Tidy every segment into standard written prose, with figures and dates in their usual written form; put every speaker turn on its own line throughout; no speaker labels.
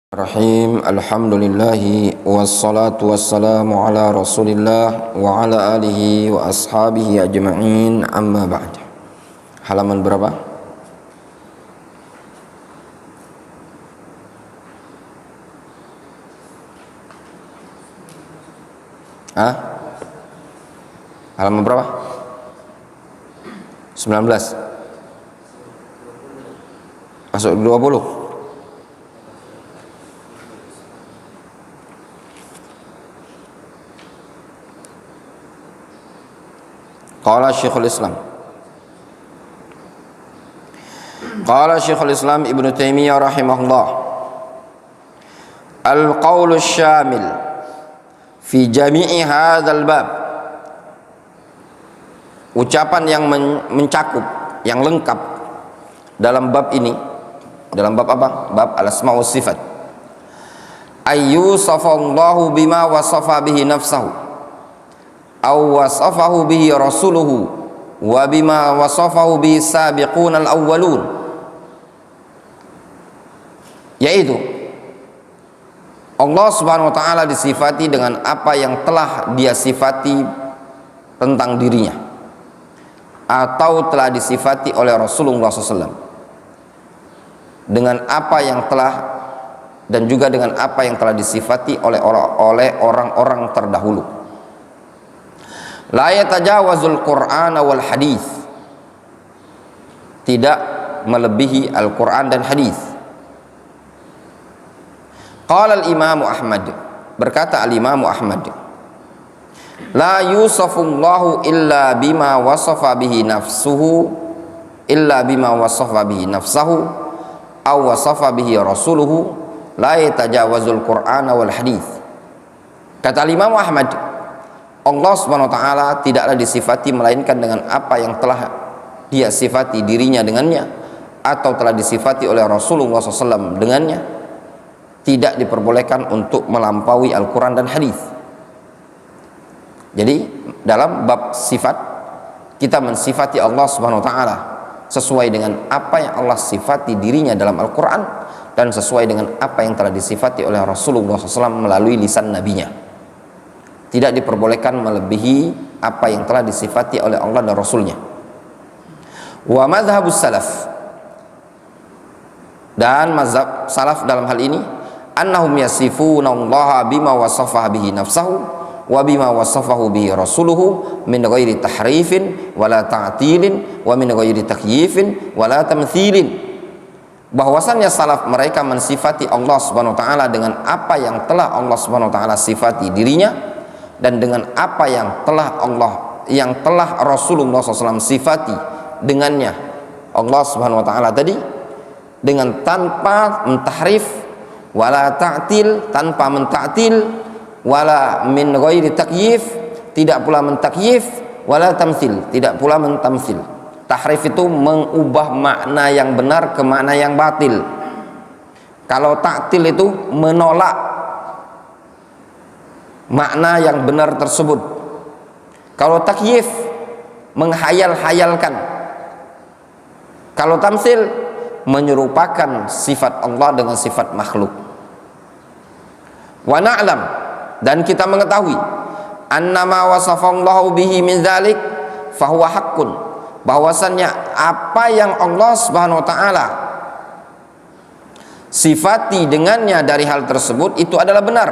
Rahim. Alhamdulillahi wassalatu wassalamu ala Rasulillah wa ala alihi wa ashabihi ajma'in, amma ba'd. Halaman berapa? Halaman berapa? 19. Masuk 20. Qala Syekhul Islam Ibnu Taimiyah rahimahullah, al-qaulu syamil fi jami'i hadzal bab, ucapan yang mencakup, yang lengkap dalam bab ini. Dalam bab apa? Bab al-asma wa sifat. Ayyusafallahu bima wasafa bihi nafsahu aw wasafahu bihi rasuluhu wa bima wasafahu bihi sabiqunal awwalun, yaitu Allah Subhanahu wa taala disifati dengan apa yang telah dia sifati tentang dirinya atau telah disifati oleh Rasulullah SAW, dengan apa yang telah dan juga dengan apa yang telah disifati oleh orang-orang terdahulu. La yatajawazul Qur'ana wal hadis, tidak melebihi Al-Qur'an dan hadis. Qala al-Imam Ahmad, berkata al-Imam Ahmad, la yusafullahu illa bima wasafa bihi nafsuhu illa bima wasafa bihi nafsahu aw wasafa bihi rasuluhu, la yatajawazul Qur'ana wal hadis. Kata al-Imam Ahmad, Allah Subhanahu wa taala tidaklah disifati melainkan dengan apa yang telah dia sifati dirinya dengannya atau telah disifati oleh Rasulullah SAW dengannya. Tidak diperbolehkan untuk melampaui Al-Quran dan hadis. Jadi dalam bab sifat, kita mensifati Allah Subhanahu wa taala sesuai dengan apa yang Allah sifati dirinya dalam Al-Quran dan sesuai dengan apa yang telah disifati oleh Rasulullah SAW melalui lisan nabinya. Tidak diperbolehkan melebihi apa yang telah disifati oleh Allah dan Rasulnya. Wa madhabus salaf, dan mazhab salaf dalam hal ini, annahum yasifuna Allah bima wasafa bihi nafsahu wa bima wasafahu bihi rasuluhu min ghairi tahrifin wala ta'tilin wa min ghairi takyifin wala tamthilin. Bahwasannya salaf mereka mensifati Allah Subhanahu wa taala dengan apa yang telah Allah Subhanahu wa taala sifati dirinya dan dengan apa yang telah Rasulullah SAW sifati dengannya Allah Subhanahu wa taala tadi, dengan tanpa mentahrif wala ta'til, tanpa mentaktil, wala min ghairi takyif, tidak pula mentakyif, wala tamtsil, tidak pula mentamtsil. Tahrif itu mengubah makna yang benar ke makna yang batil. Kalau taktil itu menolak makna yang benar tersebut. Kalau takyif, menghayal-hayalkan. Kalau tamsil, menyerupakan sifat Allah dengan sifat makhluk. Wa na'lam, dan kita mengetahui, annama wasafallahu bihi min dzalik fahuwa haqqun, bahwasannya apa yang Allah Subhanahu wa taala sifati dengannya dari hal tersebut itu adalah benar.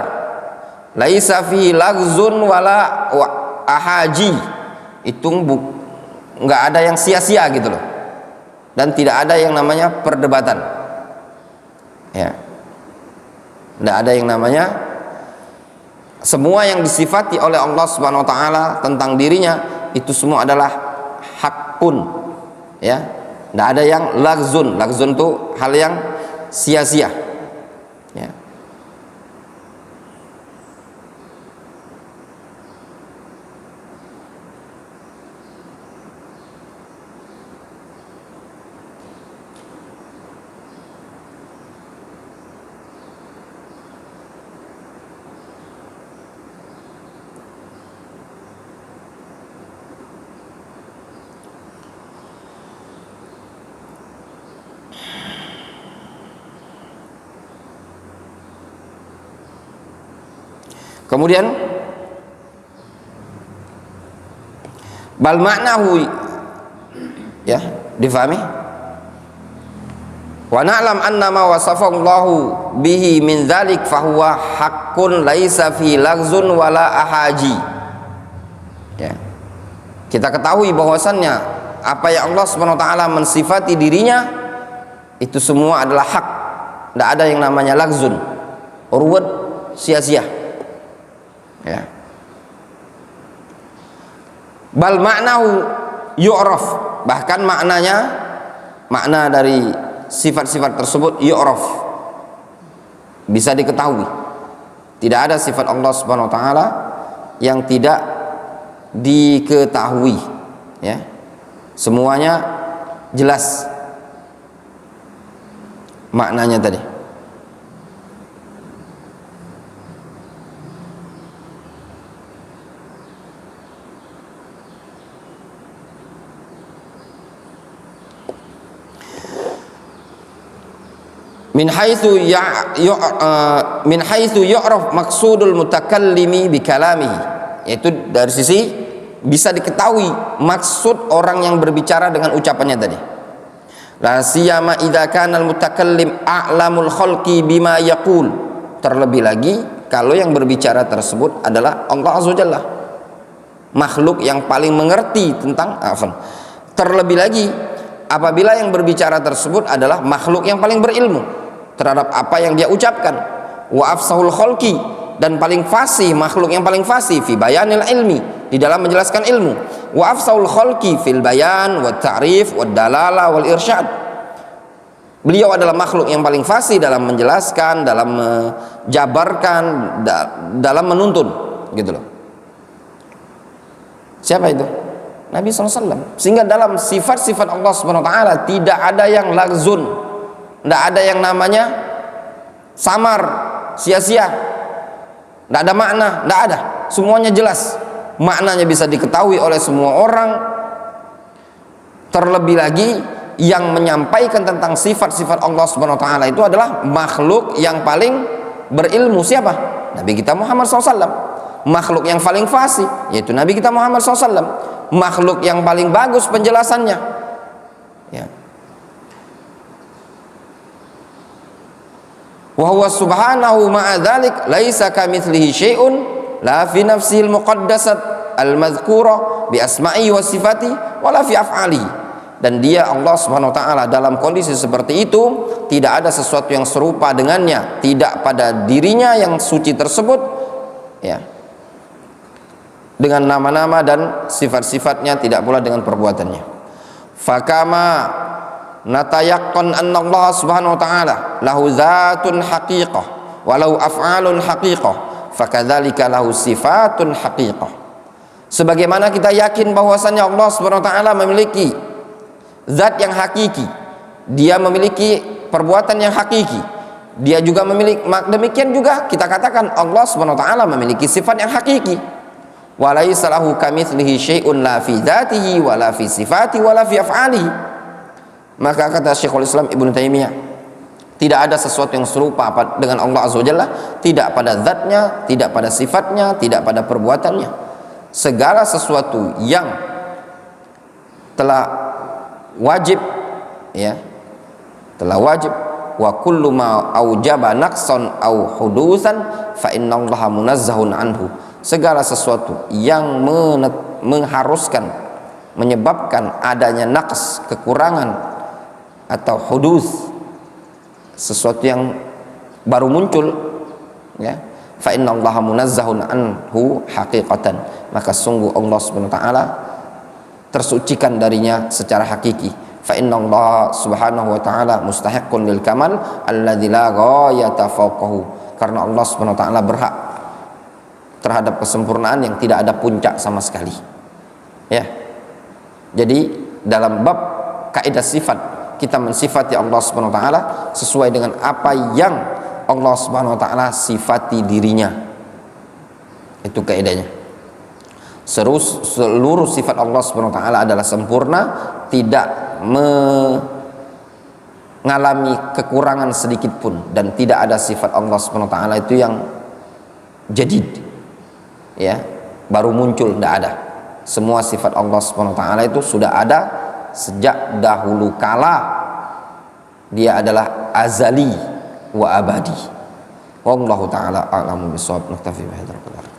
Laisa fihi lagzun wala ahaji, itu nggak ada yang sia-sia gitu loh, dan tidak ada yang namanya perdebatan, ya, tidak ada yang namanya, semua yang disifati oleh Allah Subhanahu wa taala tentang dirinya itu semua adalah hakun, ya, tidak ada yang lagzun. Lagzun itu hal yang sia-sia, ya. Kemudian bal ma'nahu, ya, difahami? Wa na'lam anna ma wasafahu Allahu bihi min dzalik fahuwa haqqun laisa fi lagzun wala ahaji. Ya. Kita ketahui bahwasannya apa yang Allah Subhanahu wa taala mensifati dirinya itu semua adalah hak. Tidak ada yang namanya lagzun, urwat, sia-sia. Ya. Bal ma'nahu yu'raf, bahkan maknanya, makna dari sifat-sifat tersebut yu'raf, bisa diketahui. Tidak ada sifat Allah Subhanahu wa taala yang tidak diketahui, ya. Semuanya jelas maknanya tadi. Min haitsu yu'raf maqsudul mutakallimi bi kalamihi, yaitu dari sisi bisa diketahui maksud orang yang berbicara dengan ucapannya tadi. La siyama idza kana al mutakallim a'lamul khalqi bima yaqul, terlebih lagi kalau yang berbicara tersebut adalah Allah Azza wa Jalla, makhluk yang paling mengerti tentang terlebih lagi apabila yang berbicara tersebut adalah makhluk yang paling berilmu terhadap apa yang dia ucapkan. Wa afsahul khalqi, dan paling fasih, makhluk yang paling fasih fi bayanil ilmi, di dalam menjelaskan ilmu. Wa afsahul khalqi fil bayan wa ta'rif wa dalala wal irsyad. Beliau adalah makhluk yang paling fasih dalam menjelaskan, dalam menjabarkan, dalam menuntun, gitu loh. Siapa itu? Nabi SAW. Sehingga dalam sifat-sifat Allah Subhanahu wa taala tidak ada yang lagzun, tidak ada yang namanya samar, sia-sia, tidak ada makna, tidak ada. Semuanya jelas, maknanya bisa diketahui oleh semua orang. Terlebih lagi yang menyampaikan tentang sifat-sifat Allah Subhanahu wa taala itu adalah makhluk yang paling berilmu. Siapa? Nabi kita Muhammad SAW. Makhluk yang paling fasih yaitu Nabi kita Muhammad SAW. Makhluk yang paling bagus penjelasannya, ya. Wa huwa subhanahu ma'a dzalik laisa kamitslihi syai'un la fi nafsihi al-muqaddasat al-madhkura bi asma'i wa sifati wala fi af'ali. Dan dia Allah Subhanahu wa taala dalam kondisi seperti itu tidak ada sesuatu yang serupa dengannya, tidak pada dirinya yang suci tersebut, ya, dengan nama-nama dan sifat-sifatnya, tidak pula dengan perbuatannya. Fakama natayaqqan anna Allah Subhanahu wa taala lahu dzatun haqiqah walau af'alun haqiqah fakadzalika lahu sifatun haqiqah. Sebagaimana kita yakin bahwasanya Allah Subhanahu wa taala memiliki zat yang hakiki, dia memiliki perbuatan yang hakiki, dia juga memiliki, demikian juga kita katakan Allah Subhanahu wa taala memiliki sifat yang hakiki. Walaisa lahu kamitslihi syai'un la fi dzatihi wala fi sifati wala fi af'alihi. Maka kata Syekhul Islam Ibnu Taimiyah, tidak ada sesuatu yang serupa dengan Allah Azza wa Jalla, tidak pada zatnya, tidak pada sifatnya, tidak pada perbuatannya. Segala sesuatu yang telah wajib, ya, telah wajib, wa kullu ma aujaba naqsan au hudusan fa innallaha munazzahun anhu. Segala sesuatu yang mengharuskan, menyebabkan adanya naqs, kekurangan atau hudus, sesuatu yang baru muncul, ya, fa innallaha munazzahun anhu haqiqatan, maka sungguh Allah Subhanahu wa taala tersucikan darinya secara hakiki. Fa innallaha subhanahu wa taala mustahiqqun lil kamal alladzi la ghayata fawqahu, karena Allah Subhanahu wa taala berhak terhadap kesempurnaan yang tidak ada puncak sama sekali, ya. Jadi dalam bab kaidah sifat, kita mensifati Allah Subhanahu wa taala sesuai dengan apa yang Allah Subhanahu wa taala sifati dirinya. Itu kaidahnya. Seluruh sifat Allah Subhanahu wa taala adalah sempurna, tidak mengalami kekurangan sedikit pun, dan tidak ada sifat Allah Subhanahu wa taala itu yang jadid, ya baru muncul, tidak ada. Semua sifat Allah Subhanahu wa taala itu sudah ada sejak dahulu kala. Dia adalah azali wa abadi. Wallahu taala a'lamu bishawab. Naktafi bihadzal qadar.